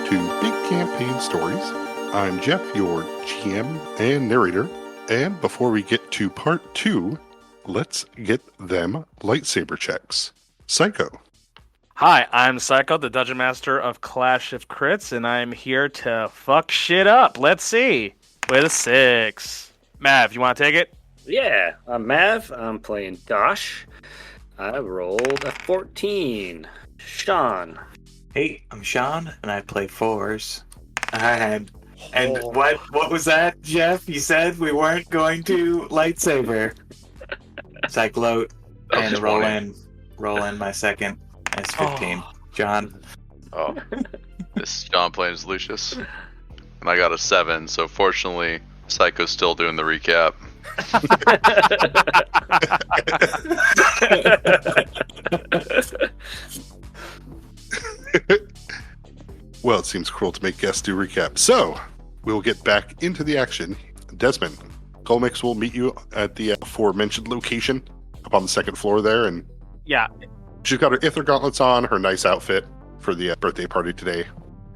to Big Campaign Stories. I'm Jeff, your GM and narrator, and before we get to part 2, let's get them lightsaber checks. Psycho. Hi, I'm Psycho, the Dungeon Master of Clash of Crits, and I'm here to fuck shit up. Let's see. With a 6. Mav, you want to take it? Yeah, I'm Mav. I'm playing Dosh. I rolled a 14. Sean. Hey, I'm Sean, and I play 4s. And what was that, Jeff? You said we weren't going to lightsaber. Cyclote, and roll in my second. It's 15. John. Oh, this is John playing as Lucius, and I got a 7. So fortunately, Psycho's still doing the recap. Well, it seems cruel to make guests do recap. So, we'll get back into the action. Desmond, Colmix will meet you at the aforementioned location up on the second floor there, and Yeah. she's got her Ither gauntlets on, her nice outfit for the birthday party today.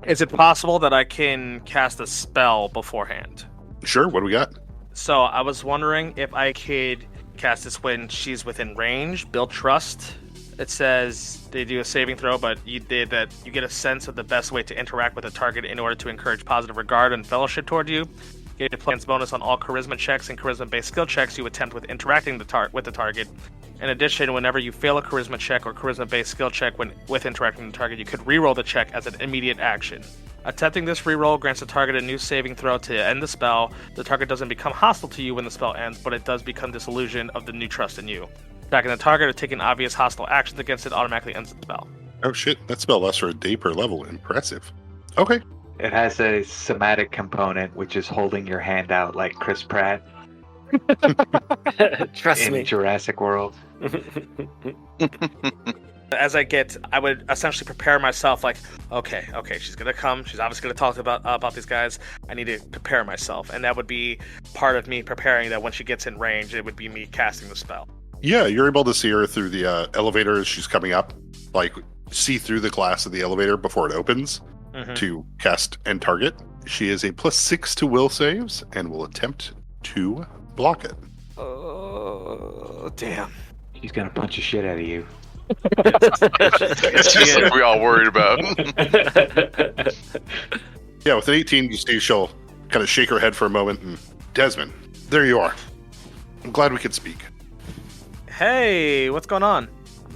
Is it possible that I can cast a spell beforehand? Sure, what do we got? So I was wondering if I could cast this when she's within range. Build trust. It says they do a saving throw, but you get a sense of the best way to interact with a target in order to encourage positive regard and fellowship toward you. Get a plus bonus on all charisma checks and charisma-based skill checks you attempt with interacting with the target. In addition, whenever you fail a charisma check or charisma-based skill check with interacting with the target, you could reroll the check as an immediate action. Attempting this reroll grants the target a new saving throw to end the spell. The target doesn't become hostile to you when the spell ends, but it does become disillusioned of the new trust in you. Attacking the target or taking obvious hostile actions against it automatically ends the spell. Oh shit, that spell lasts for a day per level. Impressive. Okay. It has a somatic component, which is holding your hand out like Chris Pratt Trust in me. Jurassic World. As I would essentially prepare myself like, okay, she's gonna come. She's obviously gonna talk about these guys. I need to prepare myself, and that would be part of me preparing that when she gets in range, it would be me casting the spell. Yeah, you're able to see her through the elevator as she's coming up. Like, see through the glass of the elevator before it opens to cast and target. She is a +6 to will saves and will attempt to block it. Oh, damn. She's gonna punch the shit out of you. It's just like we all worried about. Yeah, with an 18, you see she'll kind of shake her head for a moment. And Desmond, there you are. I'm glad we could speak. Hey, what's going on?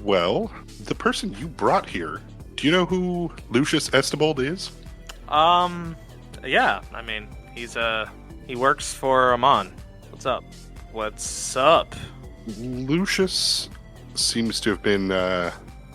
Well, the person you brought here, do you know who Lucius Estibold is? Yeah. I mean, he works for Amon. What's up? What's up? Lucius seems to have been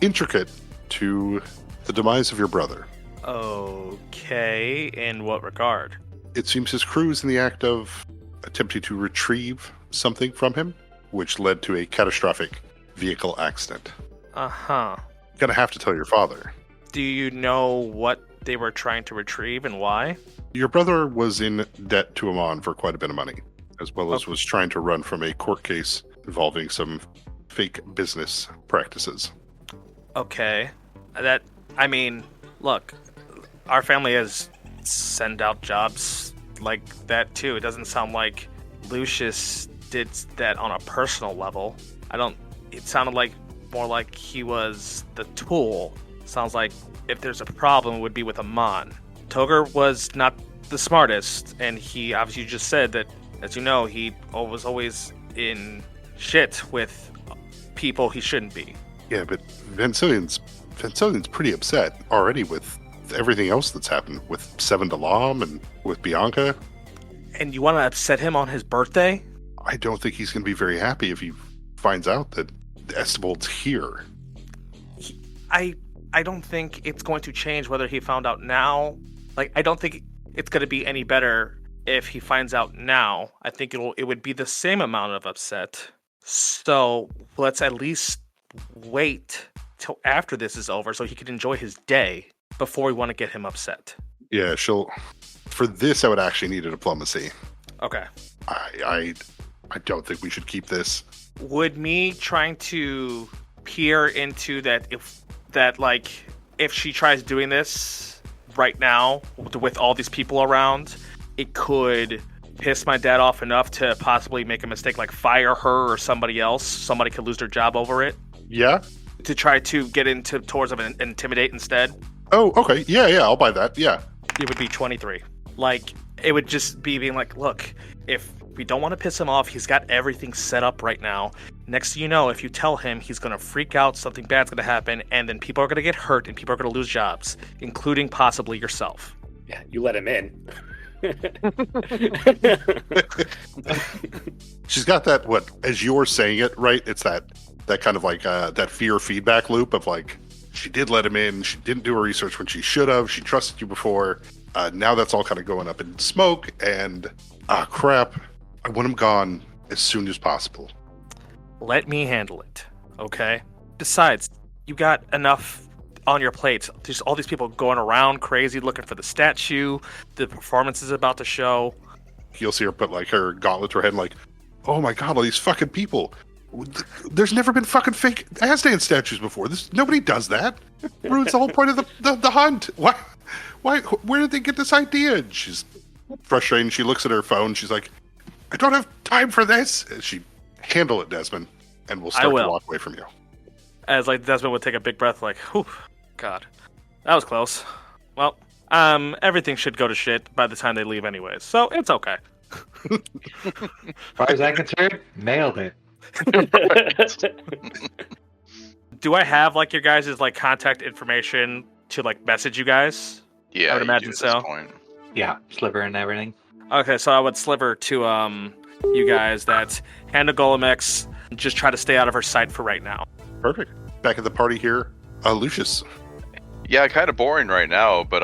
intricate to the demise of your brother. Okay, in what regard? It seems his crew is in the act of attempting to retrieve something from him, which led to a catastrophic vehicle accident. Uh-huh. Gonna have to tell your father. Do you know what they were trying to retrieve and why? Your brother was in debt to Amon for quite a bit of money, as well as was trying to run from a court case involving some fake business practices. Okay. Look, our family has sent out jobs like that too. It doesn't sound like Lucius did that on a personal level. It sounded like more like he was the tool. Sounds like if there's a problem, it would be with Amon. Toger was not the smartest, and he obviously just said that, as you know, he was always in shit with people he shouldn't be. Yeah, but Vansillion's pretty upset already with everything else that's happened with Seven Dalam and with Bianca. And you want to upset him on his birthday? I don't think he's going to be very happy if he finds out that Estibold's here. I don't think it's going to change whether he found out now. Like, I don't think it's going to be any better if he finds out now. I think it would be the same amount of upset. So let's at least wait till after this is over so he can enjoy his day before we want to get him upset. Yeah, for this, I would actually need a diplomacy. Okay. I don't think we should keep this. Would me trying to peer into that if she tries doing this, right now, with all these people around, it could piss my dad off enough to possibly make a mistake, like fire her or somebody else. Somebody could lose their job over it. Yeah. To try to get into towards of an intimidate instead. Oh, okay. Yeah, I'll buy that. Yeah. It would be 23. Like, it would just be being like, look, if we don't want to piss him off, he's got everything set up right now. Next thing you know, if you tell him, he's going to freak out, something bad's going to happen, and then people are going to get hurt and people are going to lose jobs, including possibly yourself. Yeah, you let him in. She's got that, what, as you're saying it, right? It's that kind of like that fear feedback loop of like, she did let him in, she didn't do her research when she should have, she trusted you before. Now that's all kind of going up in smoke, and crap, I want him gone as soon as possible. Let me handle it, okay? Besides, you got enough on your plate. There's all these people going around crazy looking for the statue, the performance is about to show. You'll see her put like her gauntlet to her head and like, oh my god, all these fucking people. There's never been fucking fake Aslan statues before. Nobody does that. It ruins the whole point of the hunt. Why? Where did they get this idea? And she's frustrated. And she looks at her phone. She's like, I don't have time for this. And she handle it, Desmond, and we'll start to walk away from you. As like Desmond would take a big breath, like, whew, God, that was close. Well, everything should go to shit by the time they leave anyways, so it's okay. As far as I'm concerned, nailed it. Do I have like your guys' like contact information to like message you guys? Yeah, I would imagine so. Yeah, sliver and everything. Okay, so I would sliver to you guys that handle Golemex, just try to stay out of her sight for right now. Perfect. Back at the party here, Lucius. Yeah, kind of boring right now, but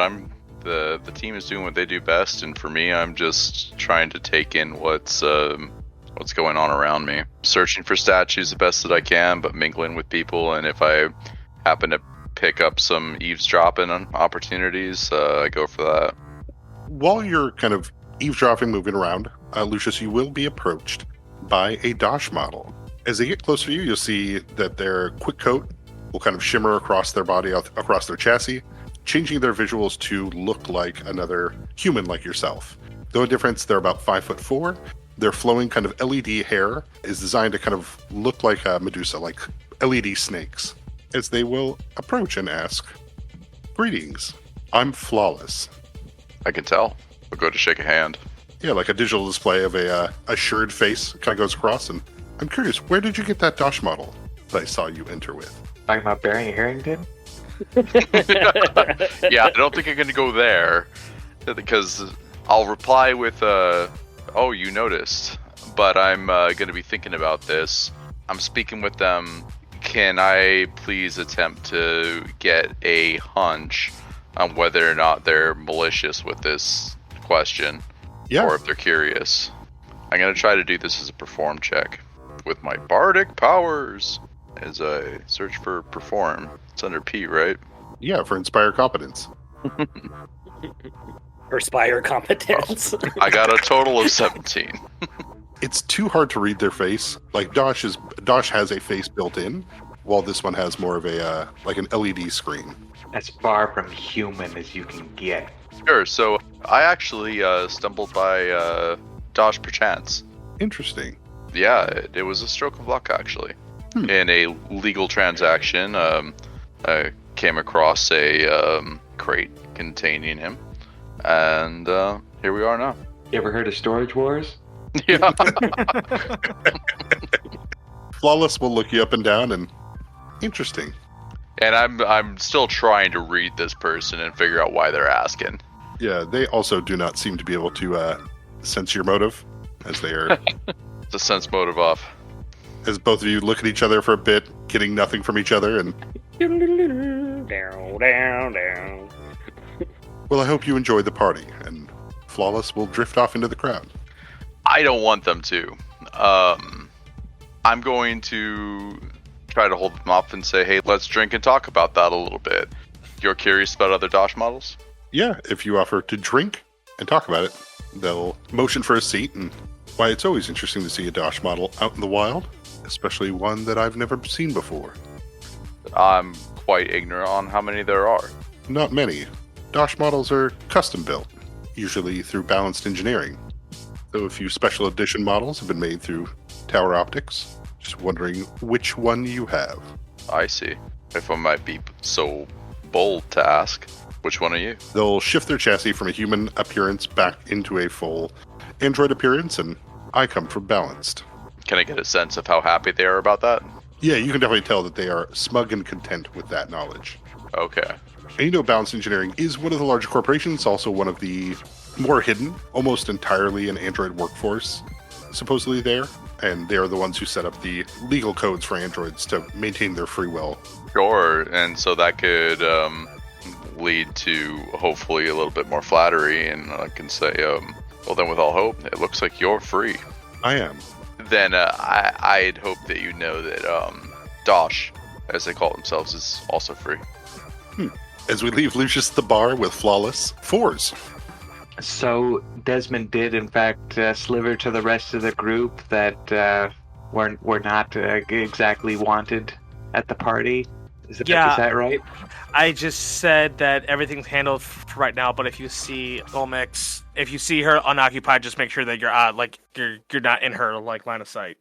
the team is doing what they do best, and for me, I'm just trying to take in what's going on around me. Searching for statues the best that I can, but mingling with people, and if I happen to pick up some eavesdropping opportunities, I go for that. While you're kind of eavesdropping, moving around, Lucius, you will be approached by a Dosh model. As they get closer to you, you'll see that their quick coat will kind of shimmer across their body, across their chassis, changing their visuals to look like another human like yourself. The only difference, they're about 5'4". Their flowing kind of LED hair is designed to kind of look like a Medusa, like LED snakes, as they will approach and ask, greetings, I'm Flawless. I can tell. I'll go to shake a hand. Yeah, like a digital display of a assured face kind of goes across, and I'm curious, where did you get that Dosh model that I saw you enter with? Talking about Barry Harrington? Yeah, I don't think I'm going to go there, because I'll reply with, oh, you noticed, but I'm going to be thinking about this. I'm speaking with them. Can I please attempt to get a hunch on whether or not they're malicious with this question? Yeah. Or if they're curious. I'm going to try to do this as a perform check with my bardic powers as I search for perform. It's under P, right? Yeah, for Inspire Competence. Perspire competence. I got a total of 17. It's too hard to read their face. Like Dosh has a face built in, while this one has more of a like an LED screen. As far from human as you can get. Sure, so I actually stumbled by Dosh perchance. Interesting. Yeah, it was a stroke of luck, actually. In a legal transaction, I came across a crate containing him, and here we are now. You ever heard of Storage Wars? Yeah. Flawless will look you up and down, and interesting. And I'm still trying to read this person and figure out why they're asking. Yeah, they also do not seem to be able to sense your motive, as they are. It's a sense motive off. As both of you look at each other for a bit, getting nothing from each other, and down. well, I hope you enjoy the party, and Flawless will drift off into the crowd. I don't want them to. I'm going to try to hold them up and say, hey, let's drink and talk about that a little bit. You're curious about other Dosh models? Yeah, if you offer to drink and talk about it, they'll motion for a seat, and why, it's always interesting to see a Dosh model out in the wild, especially one that I've never seen before. I'm quite ignorant on how many there are. Not many. Dosh models are custom built, usually through balanced engineering. Though a few special edition models have been made through Tower Optics. Just wondering which one you have. I see. If I might be so bold to ask, which one are you? They'll shift their chassis from a human appearance back into a full android appearance, and I come from balanced. Can I get a sense of how happy they are about that? Yeah, you can definitely tell that they are smug and content with that knowledge. Okay. And you know, Balanced Engineering is one of the larger corporations, also one of the more hidden, almost entirely an android workforce, supposedly there. And they are the ones who set up the legal codes for androids to maintain their free will. Sure, and so that could lead to hopefully a little bit more flattery, and I can say, well then with all hope, it looks like you're free. I am. Then I'd hope that you know that Dosh, as they call themselves, is also free. As we leave Lucius at the bar with flawless 4s. So Desmond did, in fact, sliver to the rest of the group that were not exactly wanted at the party. Is that right? I just said that everything's handled for right now, but if you see Golmix, if you see her unoccupied, just make sure that you're not in her line of sight.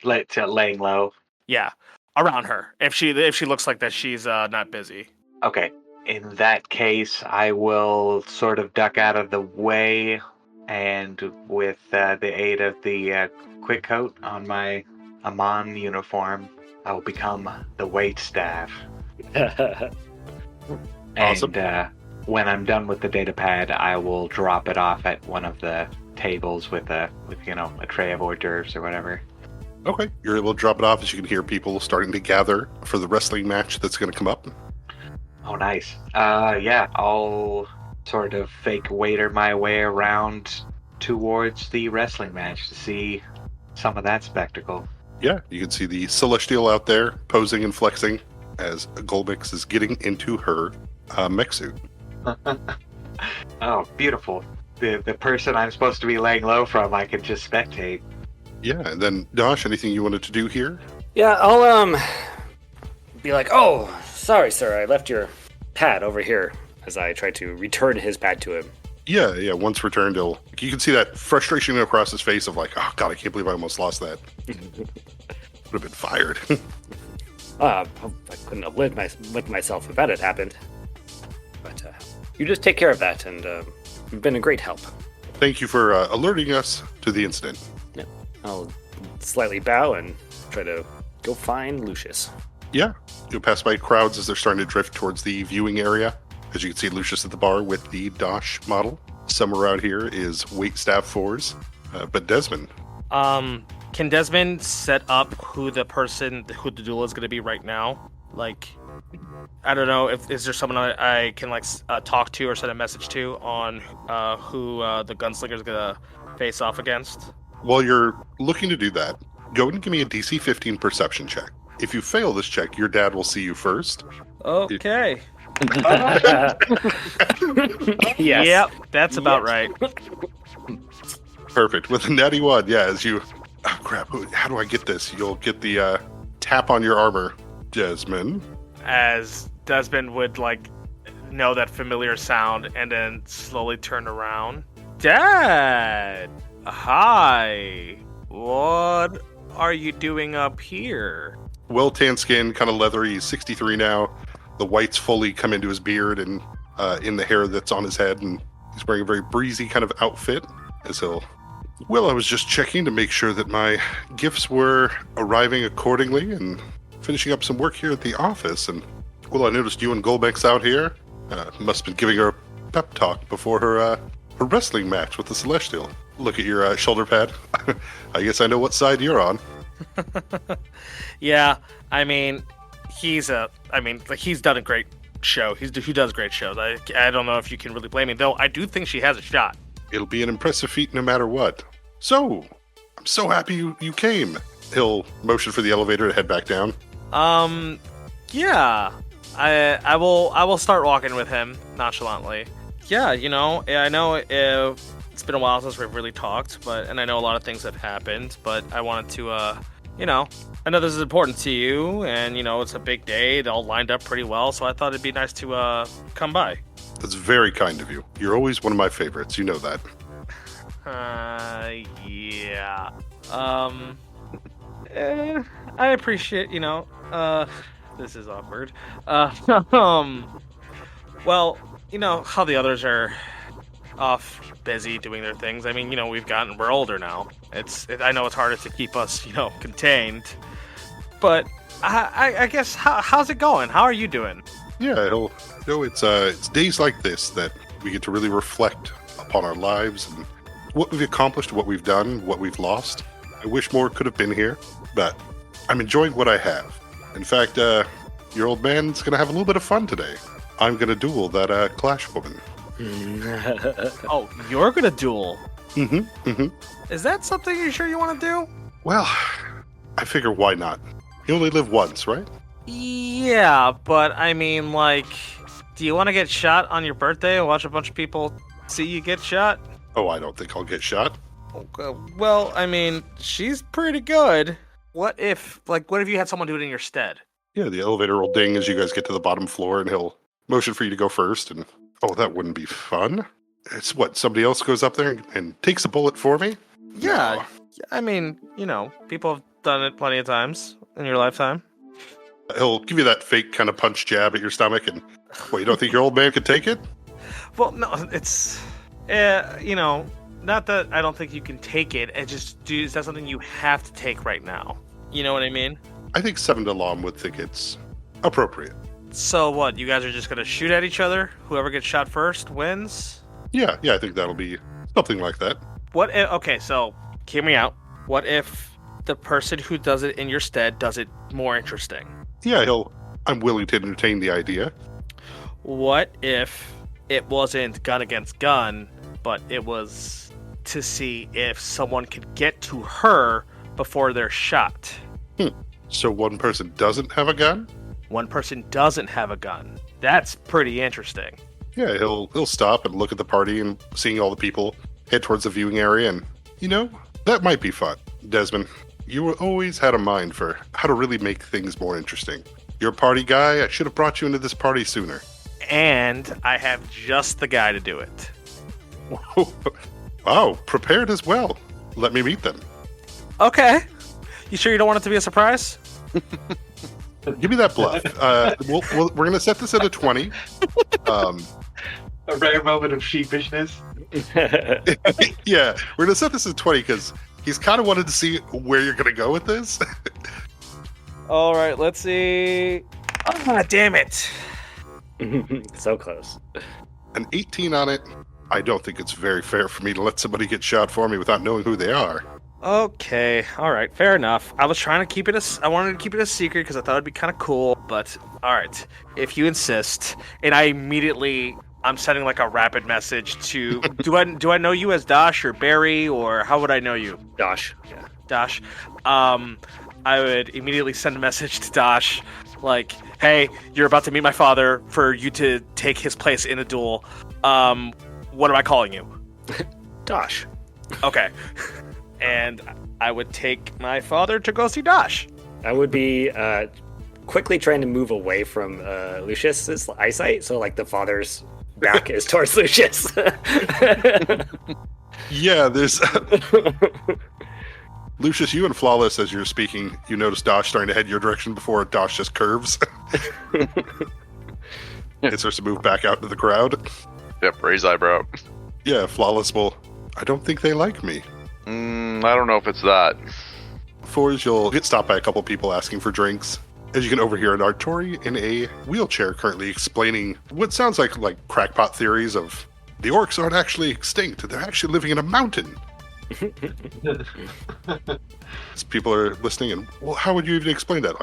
Laying low. Yeah, around her. If she looks like that, she's not busy. Okay. In that case, I will sort of duck out of the way, and with the aid of the quick coat on my Amon uniform, I will become the wait staff. Awesome. And when I'm done with the data pad, I will drop it off at one of the tables with a tray of hors d'oeuvres or whatever. Okay. You're able to drop it off as you can hear people starting to gather for the wrestling match that's going to come up. Oh, nice. Yeah, I'll sort of fake waiter my way around towards the wrestling match to see some of that spectacle. Yeah, you can see the Celestial out there posing and flexing as Golbix is getting into her mech suit. Oh, beautiful. The person I'm supposed to be laying low from, I could just spectate. Yeah, and then Dosh, anything you wanted to do here? Yeah, I'll be like, oh, sorry, sir, I left your pad over here, as I try to return his pad to him. Yeah. Once returned, you can see that frustration across his face of like, oh god, I can't believe I almost lost that. Would have been fired. I couldn't have lived with myself if that had happened. But you just take care of that, and you've been a great help. Thank you for alerting us to the incident. Yeah, I'll slightly bow and try to go find Lucius. Yeah, you'll pass by crowds as they're starting to drift towards the viewing area. As you can see, Lucius at the bar with the Dosh model. Somewhere out here is waitstaff 4s. But Desmond. Can Desmond set up who the duel is going to be right now? Like, I don't know, is there someone I can talk to or send a message to on who the gunslinger is going to face off against? While you're looking to do that, go ahead and give me a DC 15 perception check. If you fail this check, your dad will see you first. Okay. Yes. Yep, that's about right. Perfect. With a natty 1, yeah, as you... Oh, crap. How do I get this? You'll get the tap on your armor, Desmond. As Desmond would, know that familiar sound and then slowly turn around. Dad! Hi! What are you doing up here? Well-tanned skin, kind of leathery. He's 63 now. The whites fully come into his beard and in the hair that's on his head, and he's wearing a very breezy kind of outfit. As he'll... Well, I was just checking to make sure that my gifts were arriving accordingly and finishing up some work here at the office. And, well, I noticed you and Golbeck's out here. Must have been giving her a pep talk before her wrestling match with the Celestial. Look at your shoulder pad. I guess I know what side you're on. Yeah, I mean, he's done a great show. He does great shows. I don't know if you can really blame him, though. I do think she has a shot. It'll be an impressive feat no matter what. So, I'm so happy you came. He'll motion for the elevator to head back down. Yeah. I will start walking with him nonchalantly. Yeah, I know it's been a while since we've really talked, and I know a lot of things have happened, but I wanted to, I know this is important to you, and, it's a big day. It all lined up pretty well, so I thought it'd be nice to come by. That's very kind of you. You're always one of my favorites. You know that. Yeah. I appreciate, this is awkward. Well, you know how the others are off busy doing their things. I mean, we're older now. I know it's harder to keep us, contained. But I guess how's it going? How are you doing? Yeah, it's days like this that we get to really reflect upon our lives and what we've accomplished, what we've done, what we've lost. I wish more could have been here, but I'm enjoying what I have. In fact, your old man's gonna have a little bit of fun today. I'm gonna duel that Clash woman. Oh, you're gonna duel? Mm-hmm. Is that something you're sure you want to do? Well, I figure why not? You only live once, right? Yeah, but I mean, do you want to get shot on your birthday and watch a bunch of people see you get shot? Oh, I don't think I'll get shot. Okay, well, I mean, she's pretty good. What if you had someone do it in your stead? Yeah, the elevator will ding as you guys get to the bottom floor, and he'll motion for you to go first, and that wouldn't be fun. It's what, somebody else goes up there and takes a bullet for me? Yeah, No. I mean, people have done it plenty of times in your lifetime. He'll give you that fake kind of punch jab at your stomach, and you don't think your old man could take it? Well, no, it's, not that I don't think you can take it. Is that something you have to take right now? You know what I mean? I think 7 Dalam would think it's appropriate. So what, you guys are just going to shoot at each other? Whoever gets shot first wins? Yeah, I think that'll be something like that. Okay, so hear me out. What if the person who does it in your stead does it more interesting? Yeah, I'm willing to entertain the idea. What if it wasn't gun against gun, but it was to see if someone could get to her before they're shot? So one person doesn't have a gun? One person doesn't have a gun. That's pretty interesting. Yeah, he'll stop and look at the party and seeing all the people head towards the viewing area, and that might be fun. Desmond, you always had a mind for how to really make things more interesting. You're a party guy. I should have brought you into this party sooner. And I have just the guy to do it. Wow, prepared as well. Let me meet them. Okay. You sure you don't want it to be a surprise? Give me that bluff. We're going to set this at a 20. A rare moment of sheepishness. Yeah, we're going to set this at 20 because he's kind of wanted to see where you're going to go with this. All right, let's see. Ah, damn it. So close. An 18 on it. I don't think it's very fair for me to let somebody get shot for me without knowing who they are. Okay, all right, fair enough. I was trying to keep it I wanted to keep it a secret because I thought it'd be kind of cool, but all right, if you insist. And I'm sending a rapid message to. do I know you as Dash or Barry, or how would I know you? Dosh. Yeah. Dash. I would immediately send a message to Dash, hey, you're about to meet my father for you to take his place in a duel. What am I calling you? Dosh. Okay. And I would take my father to go see Dash. I would be quickly trying to move away from Lucius's eyesight, so the father's back is towards Lucius. Yeah, there's... Lucius, you and Flawless, as you're speaking, you notice Dosh starting to head your direction before Dosh just curves. It starts to move back out into the crowd. Yep, raise eyebrow. Yeah, Flawless will... I don't think they like me. I don't know if it's that. Fours, you'll get stopped by a couple people asking for drinks. As you can overhear an Artori in a wheelchair currently explaining what sounds like crackpot theories of the orcs aren't actually extinct. They're actually living in a mountain. As people are listening, and how would you even explain that?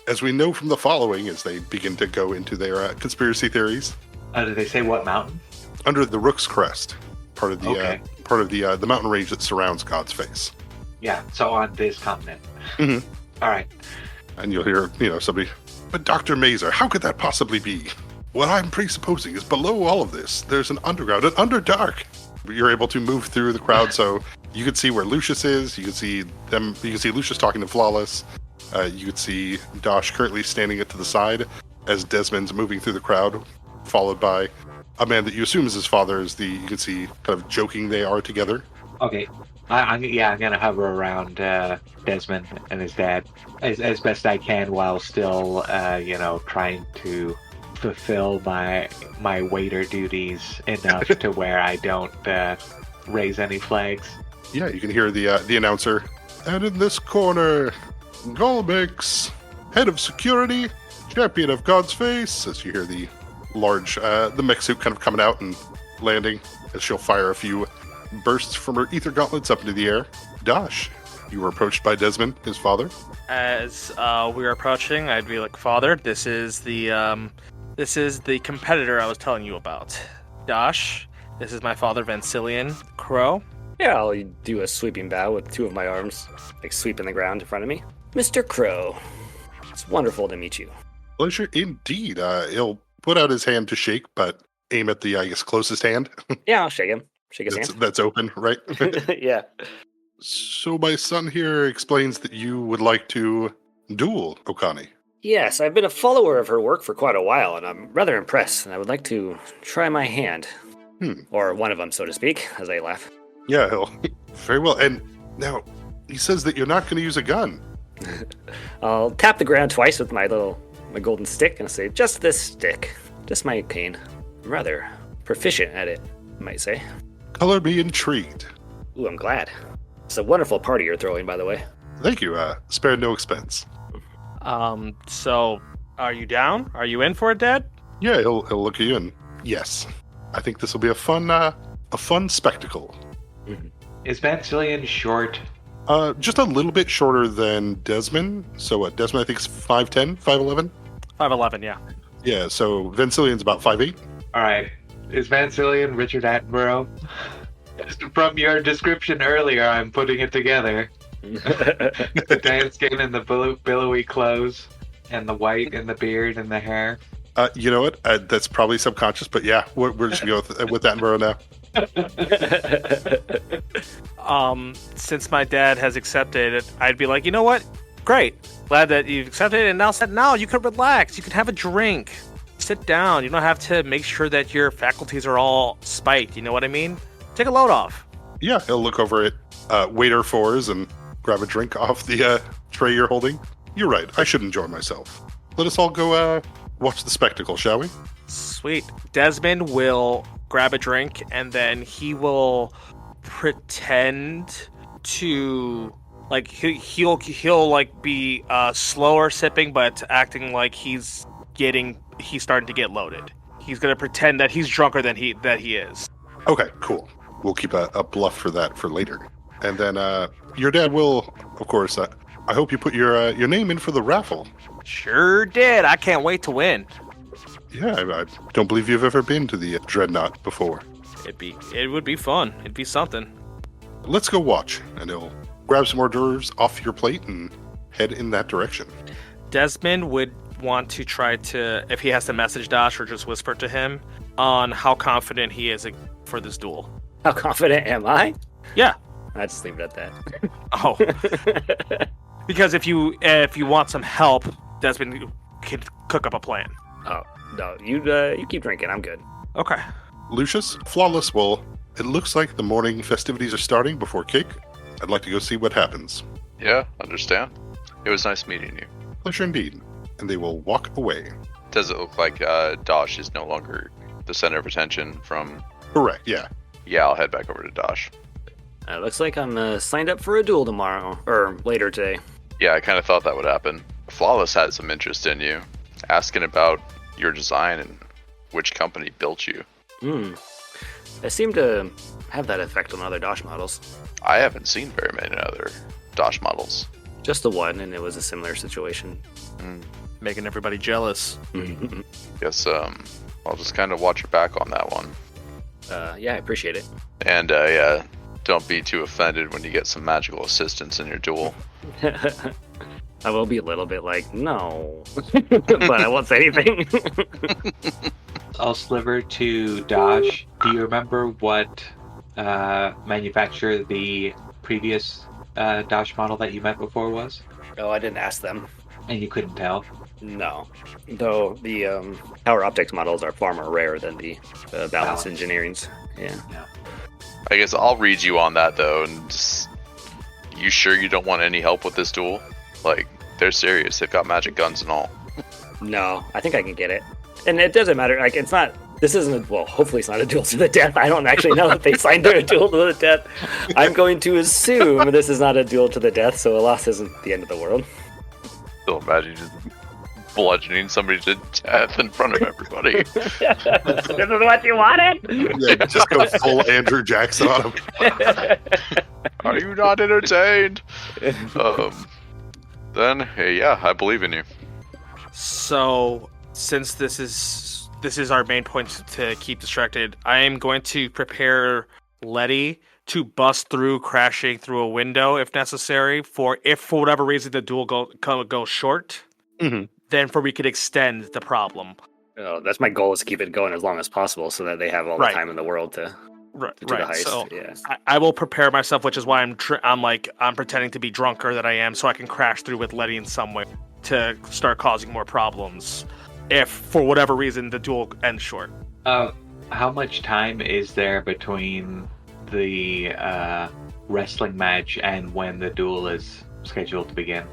As we know from the following, as they begin to go into their conspiracy theories. Did they say what mountain? Under the Rook's Crest, part of the mountain range that surrounds God's face. Yeah, so on this continent. Mm-hmm. All right. And you'll hear, somebody, but Dr. Mazer, how could that possibly be? What I'm presupposing is below all of this, there's an underground, an underdark. You're able to move through the crowd, so you can see where Lucius is. You can see them. You can see Lucius talking to Flawless. You can see Dosh currently standing to the side as Desmond's moving through the crowd, followed by a man that you assume is his father is you can see kind of joking they are together. Okay. I'm gonna hover around Desmond and his dad as best I can while still, trying to fulfill my waiter duties enough to where I don't raise any flags. Yeah, you can hear the announcer. And in this corner, Golbix, head of security, champion of God's face, as you hear the large, the mech suit kind of coming out and landing, as she'll fire a few bursts from her ether gauntlets up into the air. Dosh, you were approached by Desmond, his father. As we were approaching, I'd be like, Father, this is the competitor I was telling you about. Dosh, this is my father, Vancilian Crow. Yeah, I'll do a sweeping bow with two of my arms, like sweeping the ground in front of me. Mr. Crow, it's wonderful to meet you. Pleasure indeed. He'll put out his hand to shake, but aim at the, I guess, closest hand. Yeah, I'll shake him. Shake his hand. That's open, right? Yeah. So my son here explains that you would like to duel Okani. Yes, I've been a follower of her work for quite a while, and I'm rather impressed, and I would like to try my hand. Or one of them, so to speak, as I laugh. Yeah, he'll. Very well. And now, he says that you're not going to use a gun. I'll tap the ground twice with my golden stick and say, just this stick. Just my cane. I'm rather proficient at it, I might say. Color me intrigued. Ooh, I'm glad. It's a wonderful party you're throwing, by the way. Thank you. Spare no expense. So, are you down? Are you in for it, Dad? Yeah, he'll look at you and yes. I think this will be a fun spectacle. Mm-hmm. Is Vancilian short? Just a little bit shorter than Desmond. So Desmond, I think, is 5'10", 5'11"? 5'11", yeah. Yeah, so Vancilian's about 5'8". All right. Is Vancilian Richard Attenborough? From your description earlier, I'm putting it together. The tan skin and the billowy clothes, and the white and the beard and the hair. You know what? That's probably subconscious, but yeah, we're just going to go with Attenborough now. Since my dad has accepted it, I'd be like, you know what? Great. Glad that you've accepted it, and now you can relax. You can have a drink. Sit down. You don't have to make sure that your faculties are all spiked. You know what I mean? Take a load off. Yeah, he'll look over at waiter 4s and grab a drink off the tray you're holding. You're right. I should enjoy myself. Let us all go watch the spectacle, shall we? Sweet. Desmond will grab a drink, and then he will pretend to he'll like be slower sipping, but acting like he's starting to get loaded. He's gonna pretend that he's drunker than he is. Okay, cool. We'll keep a bluff for that for later. And then your dad will, of course. I hope you put your name in for the raffle. Sure did. I can't wait to win. Yeah, I don't believe you've ever been to the Dreadnought before. It would be fun. It'd be something. Let's go watch, and he'll grab some hors d'oeuvres off your plate and head in that direction. Desmond would want to try to, if he has to message Dash or just whisper to him, on how confident he is for this duel. How confident am I? Yeah. I'd just leave it at that. Oh. Because if you want some help, Desmond can cook up a plan. Oh, no. You keep drinking. I'm good. Okay. Lucius, Flawless, well, it looks like the morning festivities are starting before cake. I'd like to go see what happens. Yeah, understand. It was nice meeting you. Pleasure indeed. And they will walk away. Does it look like Dosh is no longer the center of attention from... Correct, yeah. Yeah, I'll head back over to Dosh. Looks like I'm signed up for a duel tomorrow, or later today. Yeah, I kind of thought that would happen. Flawless had some interest in you, asking about your design and which company built you. I seem to have that effect on other Dosh models. I haven't seen very many other Dosh models. Just the one, and it was a similar situation. Making everybody jealous. Guess I'll just kind of watch your back on that one. Yeah, I appreciate it. And yeah, don't be too offended when you get some magical assistance in your duel. I will be a little bit like, no, but I won't say anything. I'll sliver to Dosh. Do you remember what manufacturer the previous Dosh model that you met before was? Oh, I didn't ask them. And you couldn't tell. No. Though the power optics models are far more rare than the balance engineerings. Yeah. I guess I'll read you on that though, and just, you sure you don't want any help with this duel? Like, they're serious. They've got magic guns and all. No, I think I can get it. And it doesn't matter. Like, it's not. This isn't. Well, hopefully it's not a duel to the death. I don't actually know if they signed a duel to the death. I'm going to assume this is not a duel to the death, so a loss isn't the end of the world. Still imagine just bludgeoning somebody to death in front of everybody. This is what you wanted. Yeah, just go full Andrew Jackson on him. Are you not entertained? Then, hey, yeah, I believe in you. So, since this is our main point to keep distracted, I am going to prepare Letty to bust through, crashing through a window if necessary. If for whatever reason the duel goes short, then we could extend the problem. That's my goal, is to keep it going as long as possible, so that they have all the time in the world to do the heist. So yeah. I will prepare myself, which is why I'm pretending to be drunker than I am, so I can crash through with Letty in some way to start causing more problems. If for whatever reason the duel ends short. How much time is there between the wrestling match and when the duel is scheduled to begin?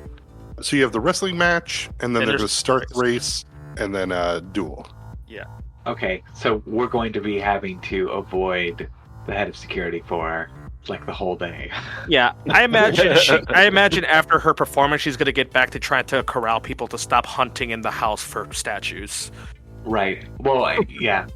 So you have the wrestling match, and then there's a start race, and then a duel. Yeah. Okay, so we're going to be having to avoid the head of security for like the whole day. Yeah, I imagine after her performance, she's gonna get back to trying to corral people to stop hunting in the house for statues. Right. Well, yeah.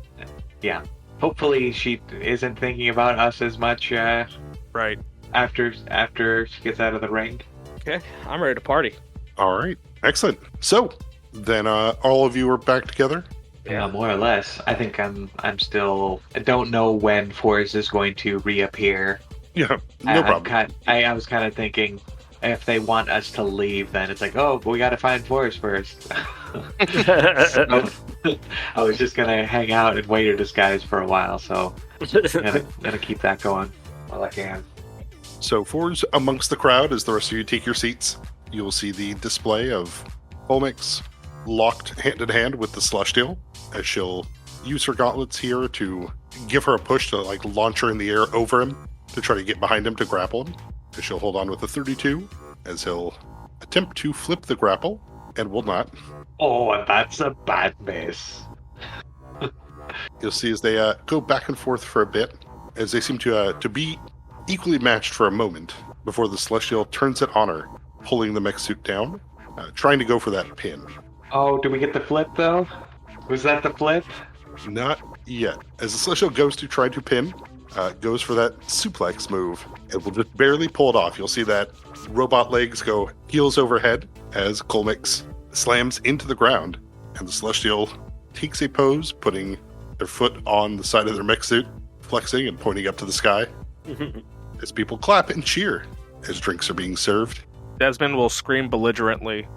Hopefully, she isn't thinking about us as much. Right. After she gets out of the ring. Okay, I'm ready to party. All right, excellent. So then, all of you are back together. Yeah, more or less. I think I'm still. I don't know when Forrest is going to reappear. Yeah, no problem. I was kind of thinking, if they want us to leave, then it's like, oh, we got to find Forrest first. So, I was just gonna hang out in waiter disguise for a while, so gonna keep that going while I can. So For's amongst the crowd as the rest of you take your seats. You'll see the display of Olmix locked hand in hand with the Celestial, as she'll use her gauntlets here to give her a push to like launch her in the air over him to try to get behind him to grapple him. As she'll hold on with the 32 as he'll attempt to flip the grapple and will not. Oh, that's a bad miss. You'll see as they go back and forth for a bit, as they seem to be equally matched for a moment before the Celestial turns it on her, pulling the mech suit down, trying to go for that pin. Oh, did we get the flip though? Was that the flip? Not yet. As the Celestial goes to try to pin, goes for that suplex move, and will just barely pull it off. You'll see that robot legs go heels overhead as Colmix slams into the ground, and the Celestial takes a pose, putting their foot on the side of their mech suit, flexing and pointing up to the sky. As people clap and cheer as drinks are being served. Desmond will scream belligerently.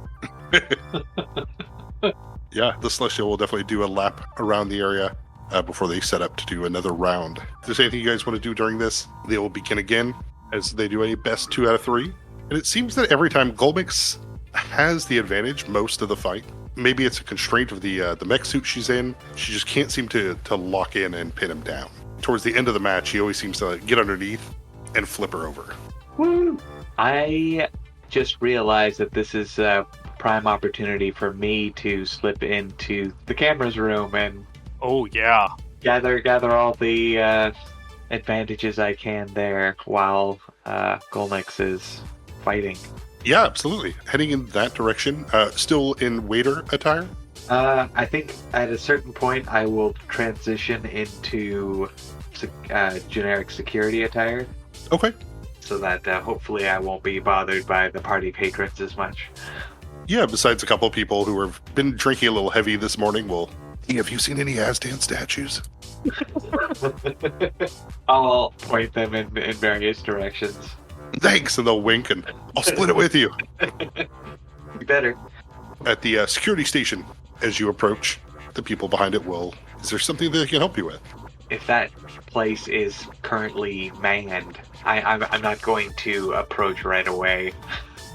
Yeah, the Celestial will definitely do a lap around the area before they set up to do another round. If there's anything you guys want to do during this, they will begin again as they do a best 2 out of 3. And it seems that every time Golmix has the advantage most of the fight. Maybe it's a constraint of the mech suit she's in. She just can't seem to lock in and pin him down. Towards the end of the match, he always seems to get underneath and flip her over. Woo! I just realized that this is a prime opportunity for me to slip into the camera's room and gather all the advantages I can there while Golmix is fighting. Yeah, absolutely. Heading in that direction. Still in waiter attire? I think at a certain point I will transition into generic security attire. Okay. So that hopefully I won't be bothered by the party patrons as much. Yeah, besides a couple of people who have been drinking a little heavy this morning, have you seen any Azdan statues? I'll point them in various directions. Thanks, and they'll wink, and I'll split it with you. You better. At the security station, as you approach, the people behind it is there something they can help you with? If that place is currently manned, I'm not going to approach right away.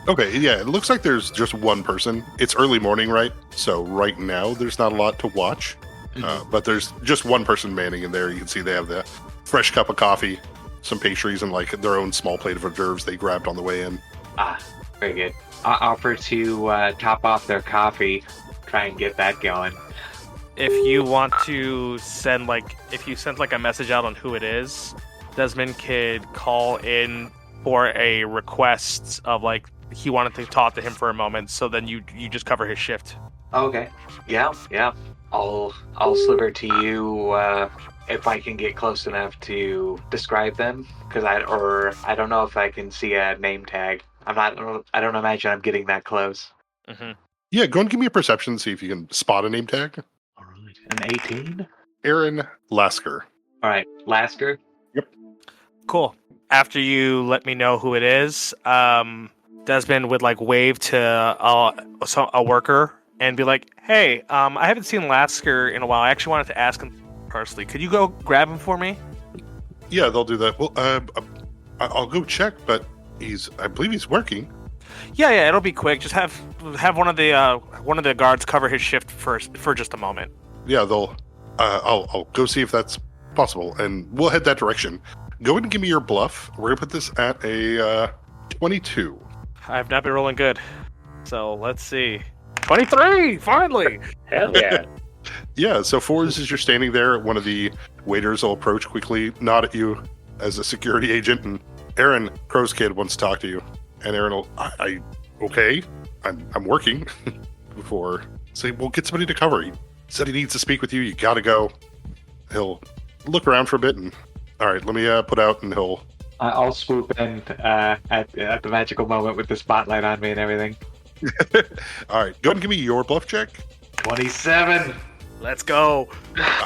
Okay, yeah, it looks like there's just one person. It's early morning, right? So right now there's not a lot to watch, but there's just one person manning in there. You can see they have the fresh cup of coffee, some pastries, and like their own small plate of hors d'oeuvres they grabbed on the way in. Very good. I offer to top off their coffee, try and get that going. If you want to send a message out on who it is, Desmond could call in for a request of like he wanted to talk to him for a moment, so then you just cover his shift. Okay. Yeah. I'll sliver to you if I can get close enough to describe them, because I don't know if I can see a name tag. I don't imagine I'm getting that close. Mm-hmm. Yeah, go and give me a perception, see if you can spot a name tag. All right. An 18. Aaron Lasker. All right, Lasker. Cool. After you let me know who it is, Desmond would like wave to a worker and be like, "Hey, I haven't seen Lasker in a while. I actually wanted to ask him personally. Could you go grab him for me?" Yeah, they'll do that. Well, I'll go check, but I believe he's working. Yeah, it'll be quick. Just have one of the guards cover his shift first for just a moment. Yeah, I'll go see if that's possible, and we'll head that direction. Go ahead and give me your bluff. We're gonna put this at a 22. I've not been rolling good, so let's see. 23, finally. Hell yeah. Yeah, so Fours, as you're standing there, one of the waiters will approach quickly, nod at you as a security agent, and Aaron, Crow's kid, wants to talk to you. And Aaron will, okay, I'm working. Before say, we'll get somebody to cover. He said he needs to speak with you. You gotta go. He'll look around for a bit, and all right, let me put out, and he'll. I'll swoop in at the magical moment with the spotlight on me and everything. All right, go ahead and give me your bluff check. 27. Let's go.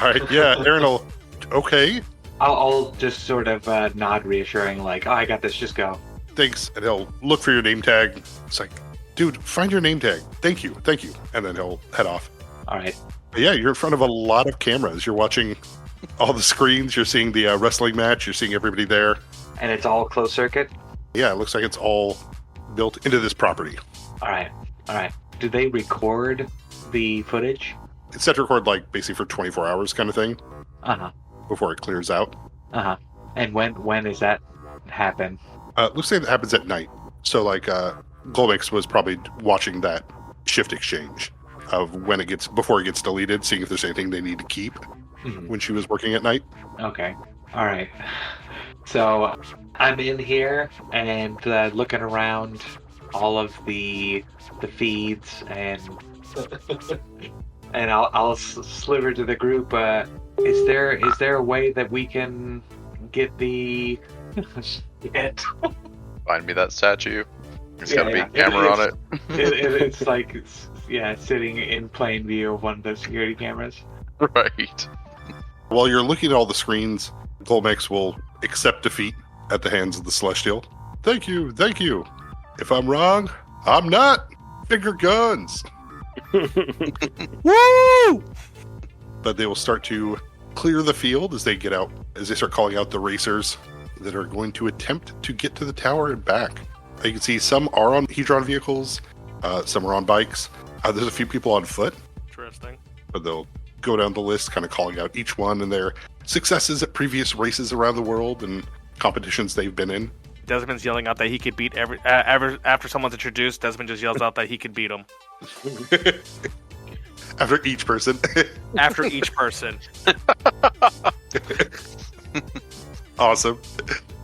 All right, yeah, Aaron will. Okay, I'll just sort of nod reassuring, like, "Oh, I got this. Just go." thanks, and he'll look for your name tag. It's like, dude, find your name tag. Thank you, and then he'll head off. All right. But yeah, you're in front of a lot of cameras. You're watching all the screens. You're seeing the wrestling match. You're seeing everybody there. And it's all closed circuit? Yeah, it looks like it's all built into this property. All right. Do they record the footage? It's set to record like basically for 24 hours kind of thing Uh-huh. before it clears out. Uh-huh. And when does that happen? Looks like it happens at night. So like Glomix was probably watching that shift exchange of before it gets deleted, seeing if there's anything they need to keep when she was working at night. Okay. All right. So I'm in here and looking around all of the feeds and and I'll sliver to the group. Is there a way that we can get the shit? Find me that statue. There's gotta be a camera on it. It's like sitting in plain view of one of the security cameras. Right. While you're looking at all the screens, Glomix will accept defeat at the hands of the Celestial. Thank you. If I'm wrong, I'm not. Finger guns. Woo! But they will start to clear the field as they start calling out the racers that are going to attempt to get to the tower and back. You can see some are on Hedron vehicles, some are on bikes. There's a few people on foot. Interesting. But they'll go down the list, kind of calling out each one and their successes at previous races around the world and competitions they've been in. Desmond's yelling out that he could beat after someone's introduced. Desmond just yells out that he could beat him. After each person. After each person. Awesome.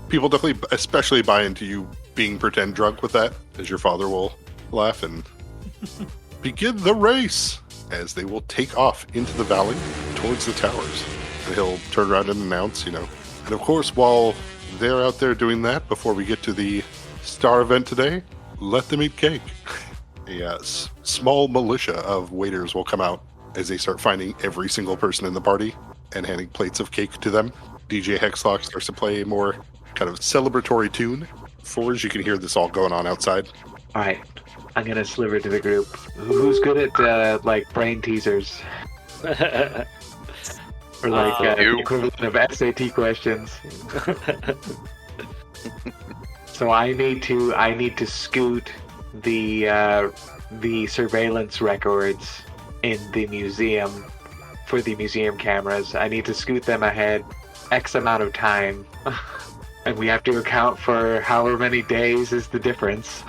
People definitely especially buy into you being pretend drunk with that, as your father will laugh and begin the race as they will take off into the valley towards the towers. And he'll turn around and announce, And of course, while they're out there doing that, before we get to the star event today, let them eat cake. A small militia of waiters will come out as they start finding every single person in the party and handing plates of cake to them. DJ Hexlock starts to play a more kind of celebratory tune. As you can hear this all going on outside. All right, I'm gonna sliver to the group. Who's good at brain teasers? Or the equivalent of SAT questions. So I need to scoot the surveillance records in the museum for the museum cameras. I need to scoot them ahead X amount of time. And we have to account for however many days is the difference.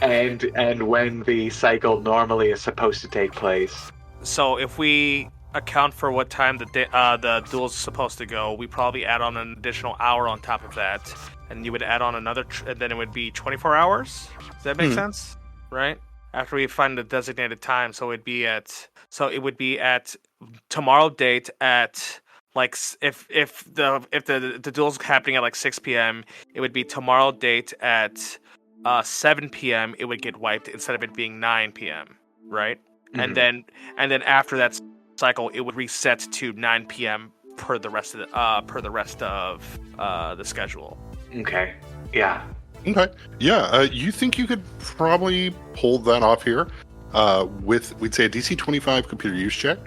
and when the cycle normally is supposed to take place. So if we account for what time the duel's supposed to go, we probably add on an additional hour on top of that, and you would add on another, and then it would be 24 hours. Does that make sense? Right? After we find the designated time, so it would be at tomorrow date at like if the duel's happening at like 6 p.m., it would be tomorrow date at 7 p.m. It would get wiped instead of it being 9 p.m. Right? And then after that cycle, it would reset to 9 p.m. per the rest of the schedule. Okay. Yeah. Okay. Yeah. You think you could probably pull that off here with, we'd say, a DC 25 computer use check.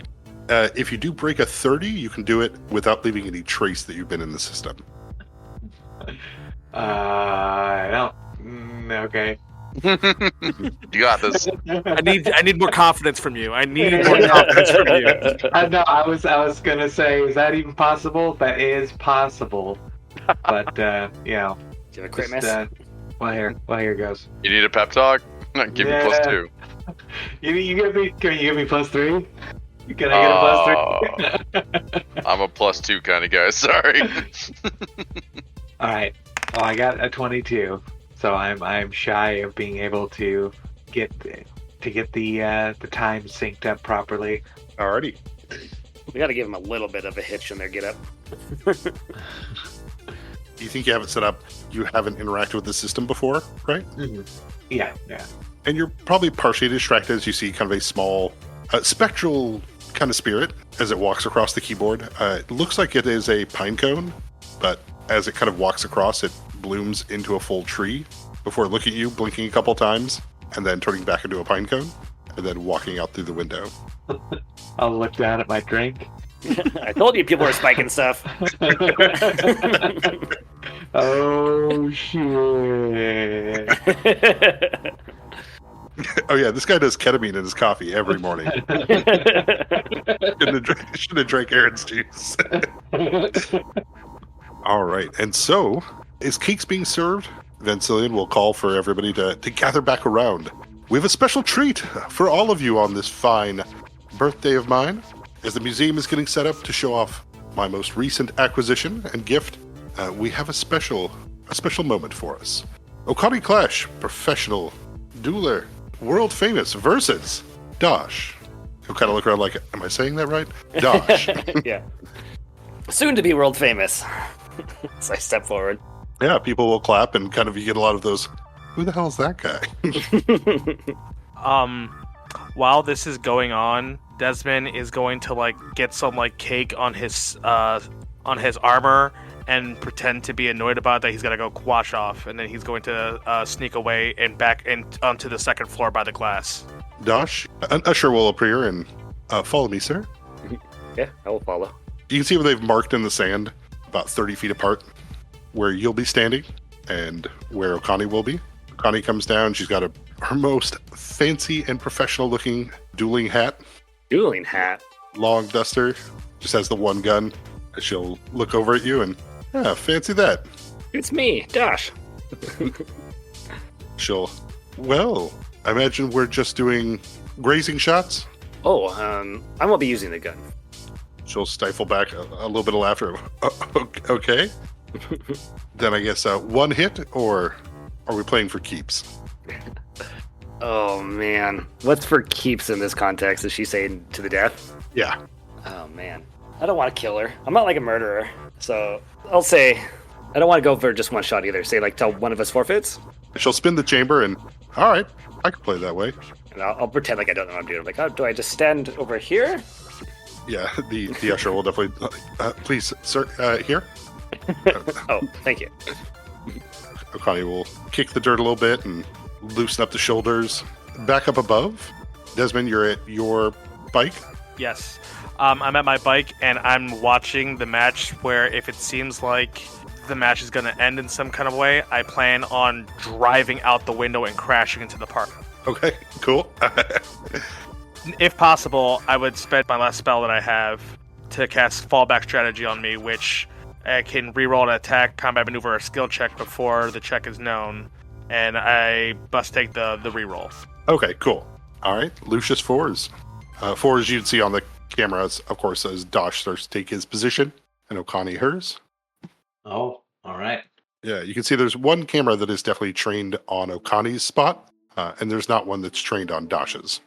If you do break a 30, you can do it without leaving any trace that you've been in the system. I don't. Okay. You got this. I need more confidence from you. I need more confidence from you. No, I was gonna say, is that even possible? That is possible, but you know. Do you have a crit just, miss? well, here goes. You need a pep talk? Give me +2. You give me? Can you give me +3? Can I get a +3? I'm a +2 kind of guy. Sorry. All right. Well, I got a 22, so I'm shy of being able to get the time synced up properly. Alrighty. We got to give them a little bit of a hitch in their get up. You think you have it set up, you haven't interacted with the system before, right? Mm-hmm. Yeah. And you're probably partially distracted as you see kind of a small spectral kind of spirit as it walks across the keyboard. It looks like it is a pine cone, but as it kind of walks across, it blooms into a full tree before looking at you, blinking a couple times, and then turning back into a pine cone, and then walking out through the window. I'll look down at my drink. I told you people were spiking stuff. Oh, shit. Oh yeah, this guy does ketamine in his coffee every morning. Should have drank Aaron's juice. All right, and so as cake's being served, Vancillion will call for everybody to gather back around. We have a special treat for all of you on this fine birthday of mine. As the museum is getting set up to show off my most recent acquisition and gift, we have a special moment for us. Okami Clash, professional dueler, world famous versus Dosh. He'll kind of look around like, am I saying that right? Dosh. Yeah. Soon to be world famous. So I step forward. Yeah, people will clap and kind of you get a lot of those, who the hell is that guy? While this is going on, Desmond is going to get some cake on his armor and pretend to be annoyed about that. He's gonna go wash off, and then he's going to sneak away and back onto the second floor by the glass. Dosh, an usher will appear and follow me, sir. Yeah, I will follow. You can see where they've marked in the sand about 30 feet apart where you'll be standing and where Okani will be. Okani comes down. She's got her most fancy and professional looking dueling hat. Dueling hat? Long duster. Just has the one gun. She'll look over at you and, fancy that. It's me, Dosh. She'll, well, I imagine we're just doing grazing shots. Oh, I won't be using the gun. She'll stifle back a little bit of laughter. Okay. Then I guess one hit, or are we playing for keeps? Oh, man. What's for keeps in this context? Is she saying to the death? Yeah. Oh, man. I don't want to kill her. I'm not like a murderer. So I'll say I don't want to go for just one shot either. Say till one of us forfeits. She'll spin the chamber and, all right, I can play that way. And I'll pretend like I don't know what I'm doing. I'm like, oh, do I just stand over here? Yeah, the usher will definitely, please, sir, here. Oh, thank you. Okani will kick the dirt a little bit and loosen up the shoulders. Back up above, Desmond, you're at your bike. Yes. I'm at my bike, and I'm watching the match where if it seems like the match is going to end in some kind of way, I plan on driving out the window and crashing into the park. Okay, cool. If possible, I would spend my last spell that I have to cast Fallback Strategy on me, which I can reroll an attack, combat maneuver, or skill check before the check is known, and I must take the reroll. Okay, cool. All right, Lucius Fours. Fours you'd see on the cameras, of course, as Dosh starts to take his position, and Okani hers. Oh, all right. Yeah, you can see there's one camera that is definitely trained on Okani's spot, and there's not one that's trained on Dosh's.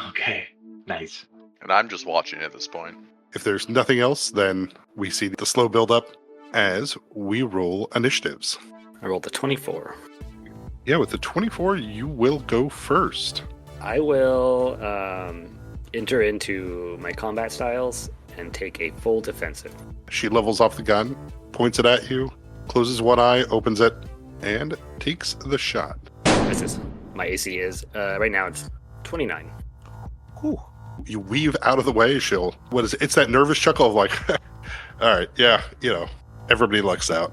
Okay, nice. And I'm just watching at this point. If there's nothing else, then we see the slow build-up as we roll initiatives. I rolled a 24. Yeah, with the 24, you will go first. I will enter into my combat styles and take a full defensive. She levels off the gun, points it at you, closes one eye, opens it, and takes the shot. Misses. My AC is, right now it's 29. Whew. You weave out of the way, it's that nervous chuckle of like, all right, yeah, everybody lucks out.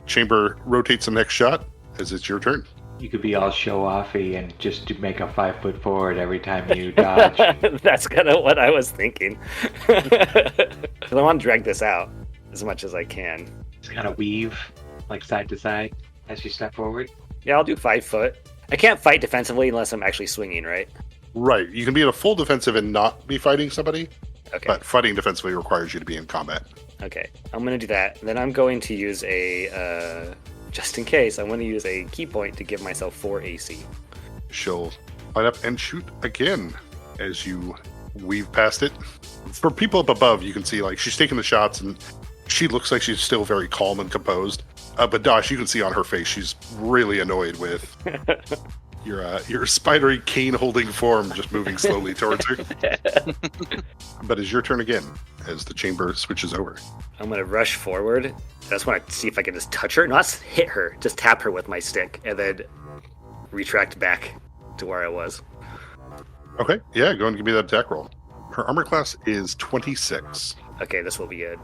Chamber rotates the next shot as it's your turn. You could be all show-offy and just make a 5 foot forward every time you dodge. That's kind of what I was thinking. 'Cause I want to drag this out as much as I can. Just kind of weave, like side to side, as you step forward. Yeah, I'll do 5 foot. I can't fight defensively unless I'm actually swinging, right? Right. You can be in a full defensive and not be fighting somebody, Okay. but fighting defensively requires you to be in combat. Okay, I'm going to do that. Then I'm going to use just in case, I'm going to use a key point to give myself 4 AC. She'll line up and shoot again as you weave past it. For people up above, you can see like she's taking the shots and she looks like she's still very calm and composed. But Dosh, you can see on her face she's really annoyed with your spidery cane-holding form just moving slowly towards her. But it's your turn again as the chamber switches over. I'm going to rush forward. I just want to see if I can just touch her, not hit her, just tap her with my stick, and then retract back to where I was. Okay, yeah, go and give me that attack roll. Her armor class is 26. Okay, this will be a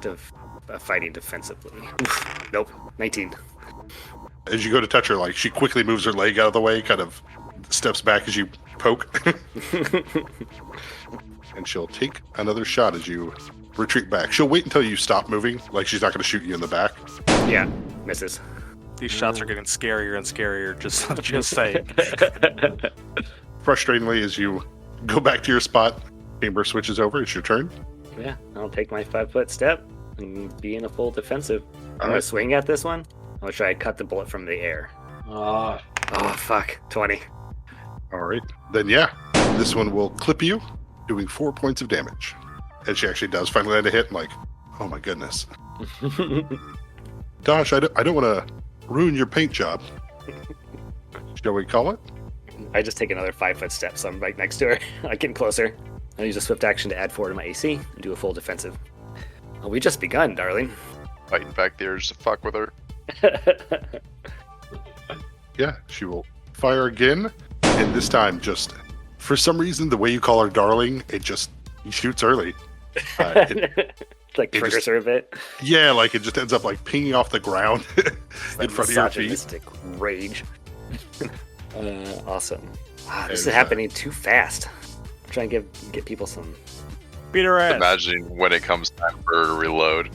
fighting defensively. Nope, 19. As you go to touch her, like she quickly moves her leg out of the way, kind of steps back as you poke. And she'll take another shot as you retreat back. She'll wait until you stop moving, like she's not going to shoot you in the back. Yeah, misses. These shots are getting scarier and scarier, just saying. Frustratingly, as you go back to your spot, chamber switches over. It's your turn. Yeah, I'll take my 5 foot step and be in a full defensive. I'm going right. to swing at this one. I'll try to cut the bullet from the air. Oh, Oh, fuck. 20. All right. Then, yeah, this one will clip you, doing 4 points of damage. And she actually does finally land a hit. I'm like, oh my goodness. Dosh, I don't want to ruin your paint job. Shall we call it? I just take another 5 foot step, so I'm right next to her. I get closer. I'll use a swift action to add 4 to my AC and do a full defensive. Oh, we just begun, darling. Fighting back there just to fuck with her. Yeah, she will fire again. And this time, just for some reason, the way you call her darling, it just shoots early. Like it triggers just- her a bit. Yeah, like it just ends up like pinging off the ground in front of your feet. Misogynistic rage. Awesome. Wow, this is And, happening too fast. I'm trying to get people some. Beat her ass. Imagining when it comes time for her to reload.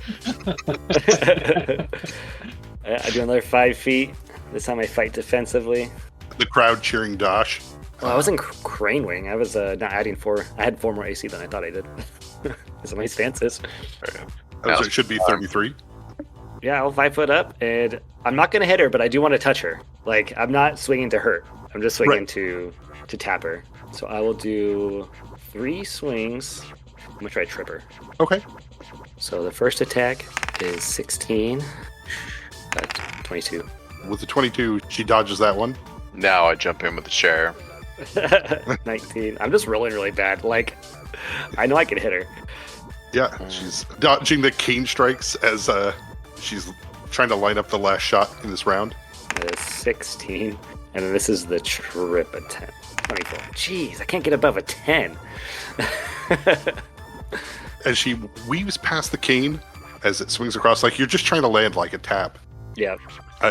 I do another 5 feet. This time I fight defensively. The crowd cheering Dosh. Well, I was in Crane Wing. I was not adding 4. I had 4 more AC than I thought I did. That's my stances. So it should be 33. Yeah, I'll 5 foot up, and I'm not gonna hit her, but I do want to touch her. Like, I'm not swinging to hurt. I'm just swinging Right. to tap her. So I will do 3 swings. I'm gonna try to trip her. Okay. So the first attack is 16. 22. With the 22, she dodges that one. Now I jump in with the chair. 19. I'm just rolling really bad. Like, I know I can hit her. Yeah, she's dodging the cane strikes as she's trying to line up the last shot in this round. That is 16. And then this is the trip attempt. 24. Jeez, I can't get above a 10. As she weaves past the cane, as it swings across, like you're just trying to land like a tap. Yeah.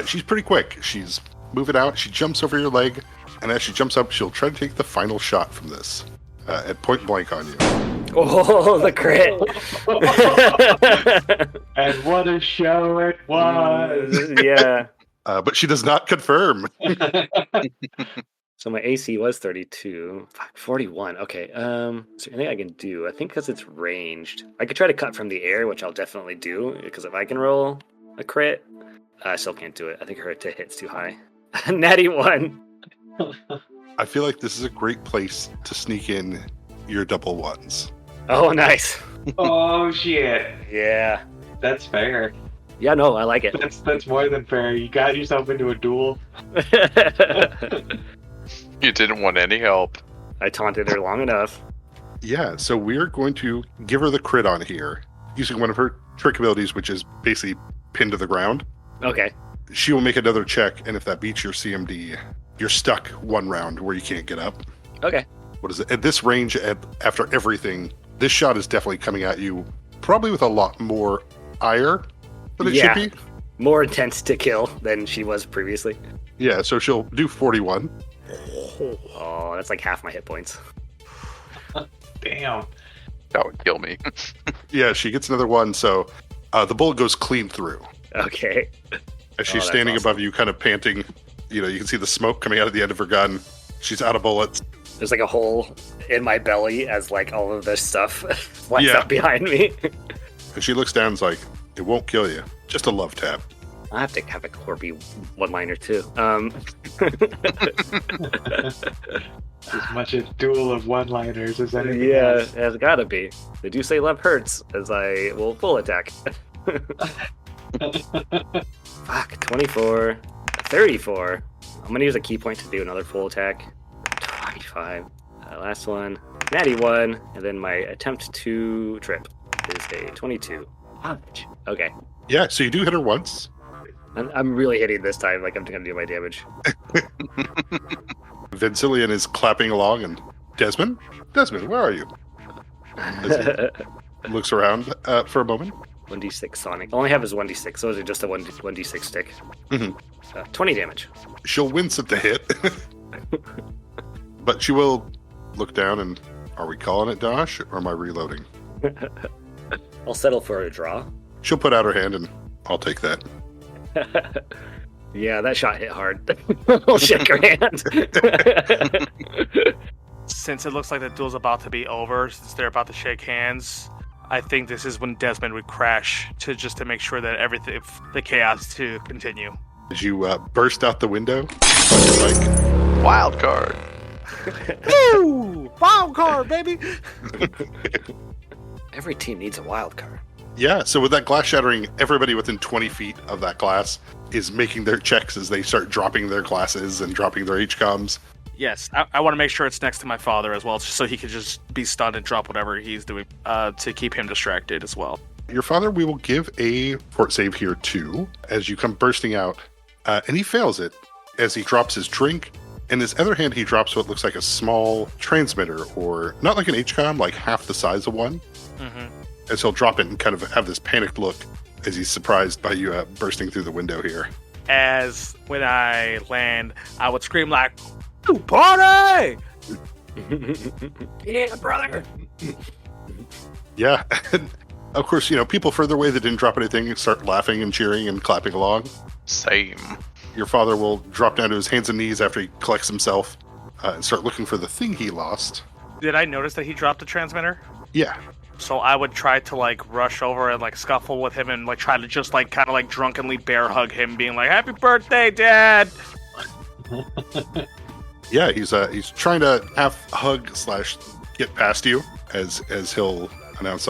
She's pretty quick. She's moving out. She jumps over your leg, and as she jumps up, she'll try to take the final shot from this at point blank on you. Oh, the crit! And what a show it was! Yeah. But she does not confirm. So my AC was 32. 41. Okay. Is there anything I can do? I think because it's ranged, I could try to cut from the air, which I'll definitely do. Because if I can roll a crit, I still can't do it. I think her to hit's too high. Natty 1. I feel like this is a great place to sneak in your double ones. Oh, nice. Oh shit! Yeah. That's fair. Yeah, no, I like it. That's more than fair. You got yourself into a duel. You didn't want any help. I taunted her long enough. Yeah, so we're going to give her the crit on here using one of her trick abilities, which is basically pinned to the ground. Okay. She will make another check, and if that beats your CMD, you're stuck one round where you can't get up. Okay. What is it? At this range, after everything, this shot is definitely coming at you probably with a lot more ire than it should be. More intense to kill than she was previously. Yeah, so she'll do 41. Oh, that's like half my hit points. Damn. That would kill me. Yeah, she gets another one, so the bullet goes clean through. Okay. As she's that's standing awesome. above you, kind of panting, you can see the smoke coming out of the end of her gun. She's out of bullets. There's like a hole in my belly as like all of this stuff lights up behind me. And she looks down and is like, it won't kill you. Just a love tap. I have to have a Corby one-liner too. As much a duel of one-liners as anything Yeah, else. it's gotta be. They do say love hurts, as I will full attack. Fuck, 24, 34. I'm gonna use a key point to do another full attack. 25. Last one, natty 1, and then my attempt to trip is a 22. Ouch. Okay, Yeah, so you do hit her once. I'm really hitting this time. Like I'm gonna do my damage. Vincilian is clapping along, and Desmond, where are you? Looks around for a moment. 1d6 Sonic. All I have is 1d6, so is it just a 1d6 stick? Mhm. 20 damage. She'll wince at the hit, but she will look down and, are we calling it Dosh, or am I reloading? I'll settle for a draw. She'll put out her hand, and I'll take that. Yeah, that shot hit hard. I'll shake her hand. Since it looks like the duel's about to be over, since they're about to shake hands, I think this is when Desmond would crash to make sure that everything, if the chaos to continue. As you burst out the window on your bike. Wild card. Woo! Wild card, baby! Every team needs a wild card. Yeah, so with that glass shattering, everybody within 20 feet of that glass is making their checks as they start dropping their glasses and dropping their HCOMs. Yes, I want to make sure it's next to my father as well, so he could just be stunned and drop whatever he's doing to keep him distracted as well. Your father, we will give a fort save here too, as you come bursting out, and he fails it as he drops his drink. In his other hand, he drops what looks like a small transmitter, or not like an HCOM, like half the size of one. Mm-hmm. As he'll drop it and kind of have this panicked look as he's surprised by you bursting through the window here. As when I land, I would scream like, "Ooh, party!" Yeah, brother. Yeah, and of course, people further away that didn't drop anything start laughing and cheering and clapping along. Same. Your father will drop down to his hands and knees after he collects himself and start looking for the thing he lost. Did I notice that he dropped the transmitter? Yeah. So I would try to rush over and scuffle with him and try to just kind of drunkenly bear hug him, being like, "Happy birthday, Dad!" Yeah, he's trying to half hug / get past you as he'll announce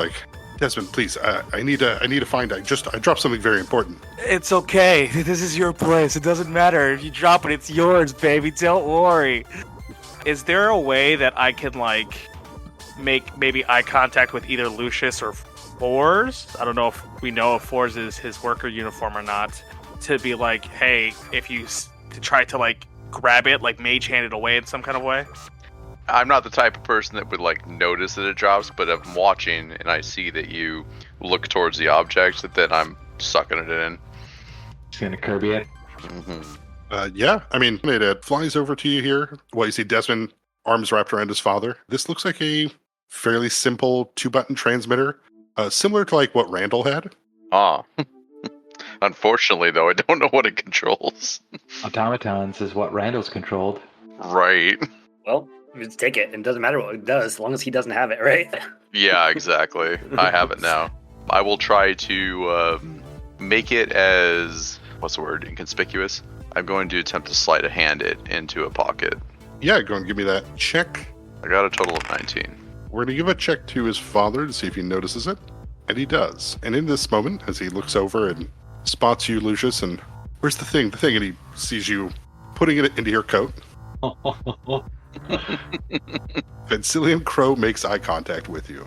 Desmond, please, I need to find. I dropped something very important. It's okay. This is your place. It doesn't matter if you drop it. It's yours, baby. Don't worry. Is there a way that I can make maybe eye contact with either Lucius or Fours? I don't know if we know if Fours is his worker uniform or not. To be like, hey, if you to try to grab it, mage hand it away in some kind of way. I'm not the type of person that would like notice that it drops, but if I'm watching and I see that you look towards the object, then I'm sucking it in. Just gonna Kirby it. Yeah, I mean, it flies over to you here. Well, you see Desmond, arms wrapped around his father. This looks like a fairly simple 2-button transmitter, similar to like what Randall had. Ah. Unfortunately, though, I don't know what it controls. Automatons is what Randall's controlled. Right. Well, just take it. It doesn't matter what it does, as long as he doesn't have it, right? Yeah, exactly. I have it now. I will try to make it as, what's the word, inconspicuous? I'm going to attempt to sleight of hand it into a pocket. Yeah, go and give me that check. I got a total of 19. We're going to give a check to his father to see if he notices it. And he does. And in this moment, as he looks over and spots you, Lucius, and where's the thing? And he sees you putting it into your coat. Vencillion Crow makes eye contact with you.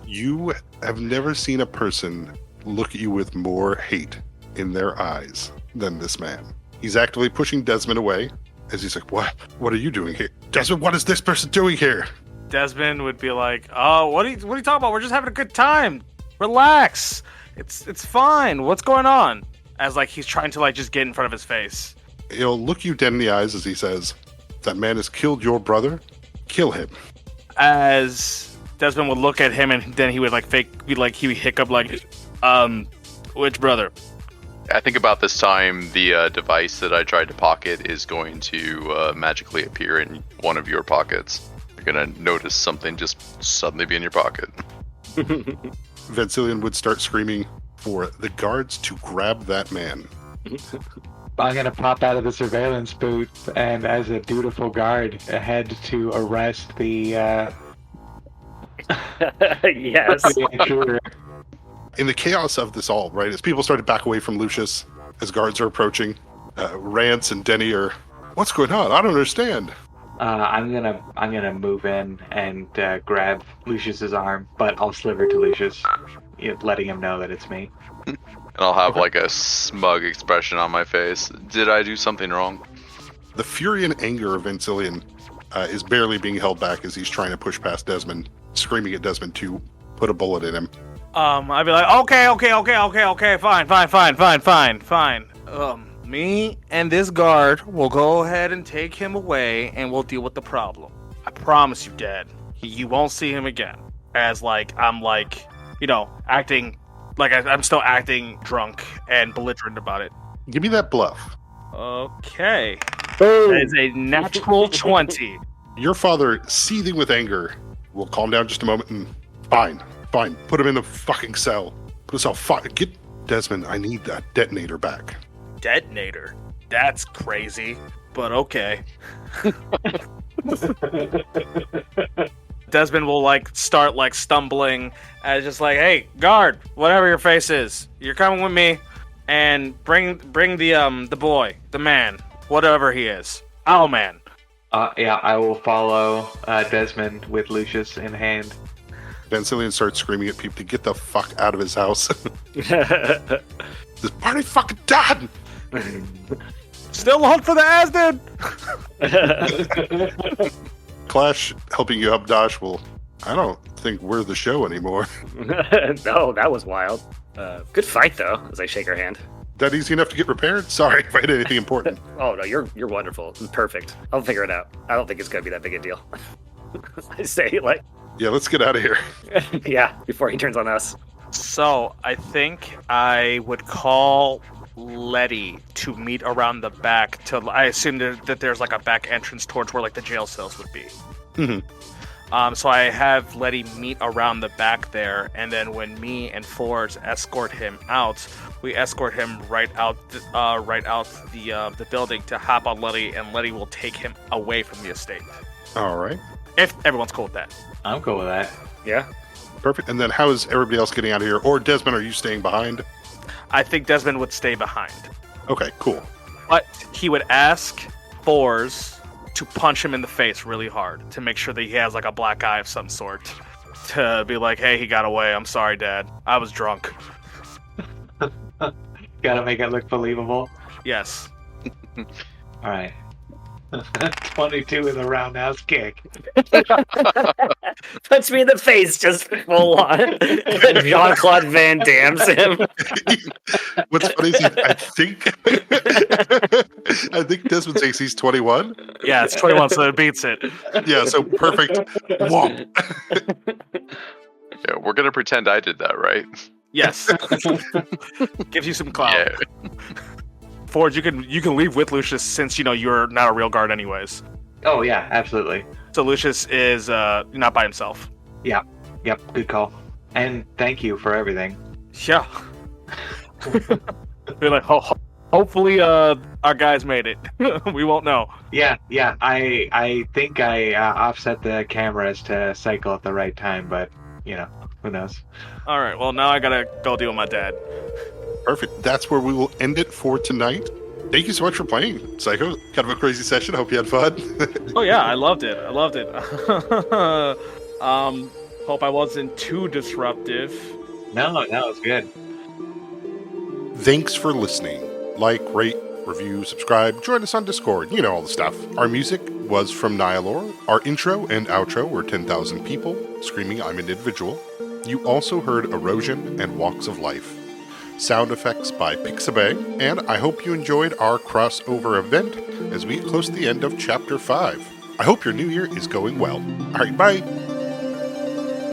You have never seen a person look at you with more hate in their eyes than this man. He's actively pushing Desmond away as he's like, What are you doing here? Desmond, what is this person doing here? Desmond would be like, "Oh, what are you talking about? We're just having a good time. Relax. It's fine. What's going on?" As like he's trying to like just get in front of his face. He'll look you dead in the eyes as he says, That man has killed your brother. Kill him. As Desmond would look at him and then he would like he would hiccup like, which brother? I think about this time, the device that I tried to pocket is going to magically appear in one of your pockets. You're going to notice something just suddenly be in your pocket. Vencillion would start screaming for the guards to grab that man. I'm gonna pop out of the surveillance booth and, as a dutiful guard, head to arrest the Yes. the intruder. In the chaos of this all, right, as people start to back away from Lucius, as guards are approaching, Rance and Denny are, what's going on? I don't understand. I'm gonna move in and grab Lucius's arm, but I'll sliver to Lucius, letting him know that it's me. And I'll have like a smug expression on my face. Did I do something wrong? The fury and anger of Vencillion is barely being held back as he's trying to push past Desmond, screaming at Desmond to put a bullet in him. I'd be like, okay, fine. Me and this guard will go ahead and take him away, and we'll deal with the problem. I promise you, Dad. You won't see him again. As like I'm like, acting like I'm still acting drunk and belligerent about it. Give me that bluff. Okay, that is a natural 20. Your father, seething with anger, will calm down just a moment and fine. Put him in the fucking cell. Put us all get Desmond. I need that detonator back. Detonator? That's crazy, but okay. Desmond will start stumbling and just like, hey, guard, whatever your face is, you're coming with me, and bring the boy, the man, whatever he is, our man. Yeah, I will follow Desmond with Lucius in hand. Vencillion starts screaming at people to get the fuck out of his house. This party fucking done! Still hunt for the Asden! Clash helping you up, Dosh, will, I don't think we're the show anymore. No, that was wild. Good fight, though, as I shake her hand. That easy enough to get repaired? Sorry if I did anything important. Oh, no, you're wonderful. Perfect. I'll figure it out. I don't think it's going to be that big a deal. I say, Yeah, let's get out of here. yeah, before he turns on us. So, I think I would call Letty to meet around the back. I assume that there's a back entrance towards where the jail cells would be. Mm-hmm. So I have Letty meet around the back there, and then when me and Fords escort him out, we escort him right out the building to hop on Letty, and Letty will take him away from the estate. All right. If everyone's cool with that. I'm cool with that. Yeah. Perfect. And then how is everybody else getting out of here? Or Desmond, are you staying behind? I think Desmond would stay behind. Okay, cool. But he would ask Fords to punch him in the face really hard to make sure that he has a black eye of some sort. To be like, hey, he got away. I'm sorry, Dad. I was drunk. Gotta make it look believable. Yes. Alright. 22 with a roundhouse kick. Punch me in the face, just full on. Jean-Claude Van Damme's him. What's funny is I think Desmond thinks he's 21. Yeah, it's 21, so it beats it. Yeah, so perfect. Whoa. Yeah, we're gonna pretend I did that, right? Yes. Gives you some clout. Yeah. Forge, you can leave with Lucius since you're not a real guard anyways. Oh yeah, absolutely. So Lucius is not by himself. Yep, good call. And thank you for everything. Yeah. We're like, hopefully our guys made it. We won't know. Yeah. I think I offset the cameras to cycle at the right time, but who knows? All right. Well, now I gotta go deal with my dad. Perfect. That's where we will end it for tonight. Thank you so much for playing, Psycho. Kind of a crazy session. Hope you had fun. Oh yeah, I loved it. Hope I wasn't too disruptive. No, it's good. Thanks for listening. Like, rate, review, subscribe, join us on Discord. You know all the stuff. Our music was from Nihilor. Our intro and outro were 10,000 people screaming, "I'm an individual." You also heard Erosion and Walks of Life. Sound effects by Pixabay, and I hope you enjoyed our crossover event as we get close to the end of Chapter 5. I hope your new year is going well. Alright, bye!